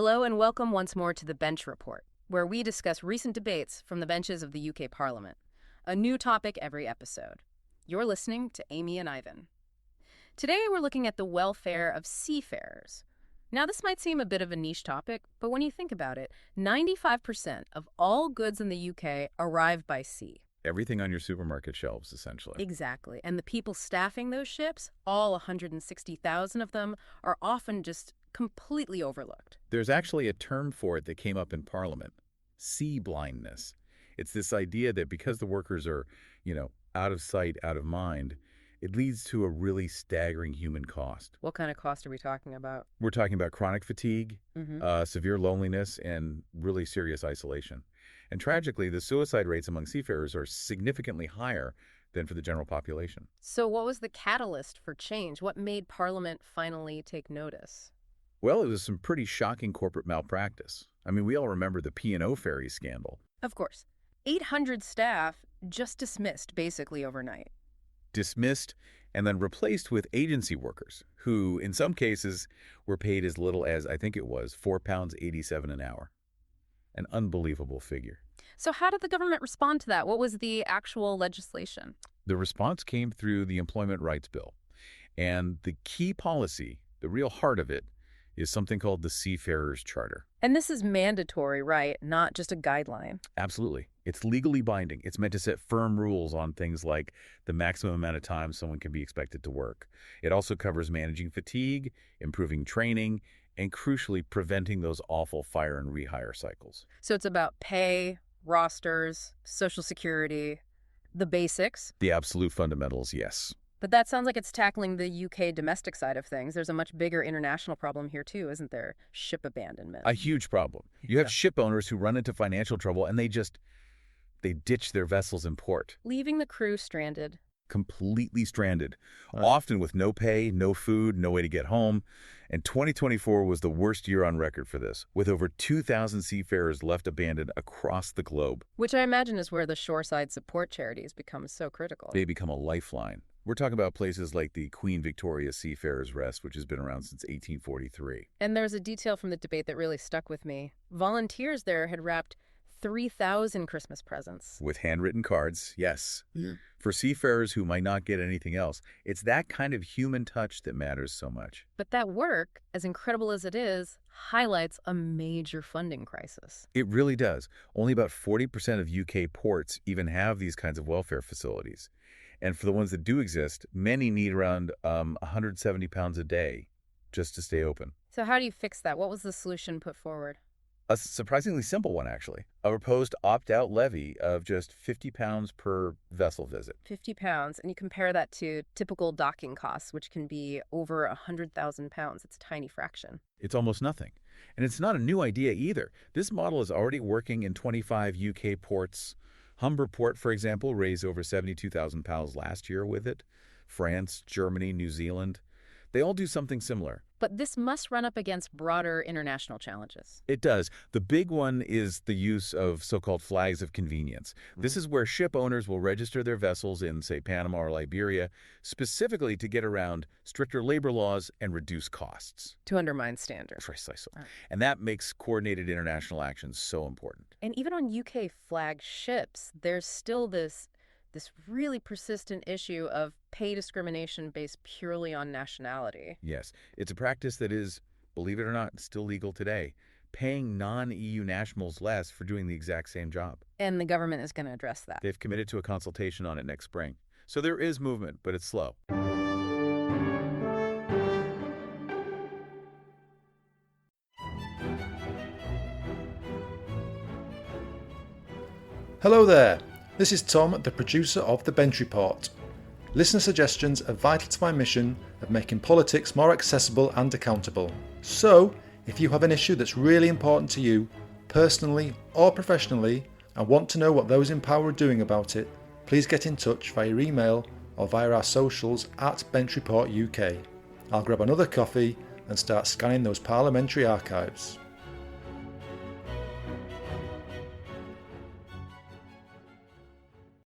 Hello and welcome once more to the Bench Report, where we discuss recent debates from the benches of the UK Parliament. A new topic every episode. You're listening to Amy and Ivan. Today we're looking at the welfare of seafarers. Now this might seem a bit of a niche topic, but when you think about it, 95% of all goods in the UK arrive by sea. Everything on your supermarket shelves, essentially. Exactly. And the people staffing those ships, all 160,000 of them, are often just completely overlooked. There's actually a term for it that came up in Parliament, sea blindness. It's this idea that because the workers are, out of sight, out of mind, it leads to a really staggering human cost. What kind of cost are we talking about? We're talking about chronic fatigue, severe loneliness, and really serious isolation. And tragically, the suicide rates among seafarers are significantly higher than for the general population. So what was the catalyst for change? What made Parliament finally take notice? Well, it was some pretty shocking corporate malpractice. I mean, we all remember the P&O ferry scandal. Of course. 800 staff just dismissed basically overnight. Dismissed and then replaced with agency workers who, in some cases, were paid as little as, I think it was, £4.87 an hour. An unbelievable figure. So how did the government respond to that? What was the actual legislation? The response came through the Employment Rights Bill. And the key policy, the real heart of it, is something called the Seafarers Charter. And this is mandatory, right? Not just a guideline. Absolutely. It's legally binding. It's meant to set firm rules on things like the maximum amount of time someone can be expected to work. It also covers managing fatigue, improving training, and crucially preventing those awful fire and rehire cycles. So it's about pay, rosters, Social Security, the basics. The absolute fundamentals, yes. But that sounds like it's tackling the UK domestic side of things. There's a much bigger international problem here too, isn't there? Ship abandonment. A huge problem. You have ship owners who run into financial trouble and they ditch their vessels in port. Leaving the crew stranded. Completely stranded, often with no pay, no food, no way to get home. And 2024 was the worst year on record for this, with over 2,000 seafarers left abandoned across the globe. Which I imagine is where the shoreside support charities become so critical. They become a lifeline. We're talking about places like the Queen Victoria Seafarers Rest, which has been around since 1843. And there's a detail from the debate that really stuck with me. Volunteers there had wrapped 3,000 Christmas presents. With handwritten cards, yes. Yeah. For seafarers who might not get anything else, it's that kind of human touch that matters so much. But that work, as incredible as it is, highlights a major funding crisis. It really does. Only about 40% of UK ports even have these kinds of welfare facilities. And for the ones that do exist, many need around £170 a day just to stay open. So how do you fix that? What was the solution put forward? A surprisingly simple one, actually. A proposed opt-out levy of just £50 per vessel visit. £50, and you compare that to typical docking costs, which can be over £100,000. It's a tiny fraction. It's almost nothing. And it's not a new idea either. This model is already working in 25 UK ports. Humber Port, for example, raised over £72,000 last year with it. France, Germany, New Zealand. They all do something similar. But this must run up against broader international challenges. It does. The big one is the use of so-called flags of convenience. This is where ship owners will register their vessels in, say, Panama or Liberia, specifically to get around stricter labor laws and reduce costs. To undermine standards. Precisely. And that makes coordinated international action so important. And even on UK flag ships, there's still this really persistent issue of pay discrimination based purely on nationality. Yes, it's a practice that is, believe it or not, still legal today, paying non-EU nationals less for doing the exact same job. And the government is going to address that. They've committed to a consultation on it next spring. So there is movement, but it's slow. Hello there. This is Tom, the producer of The Bench Report. Listener suggestions are vital to my mission of making politics more accessible and accountable. So, if you have an issue that's really important to you, personally or professionally, and want to know what those in power are doing about it, please get in touch via email or via our socials at Bench Report UK. I'll grab another coffee and start scanning those parliamentary archives.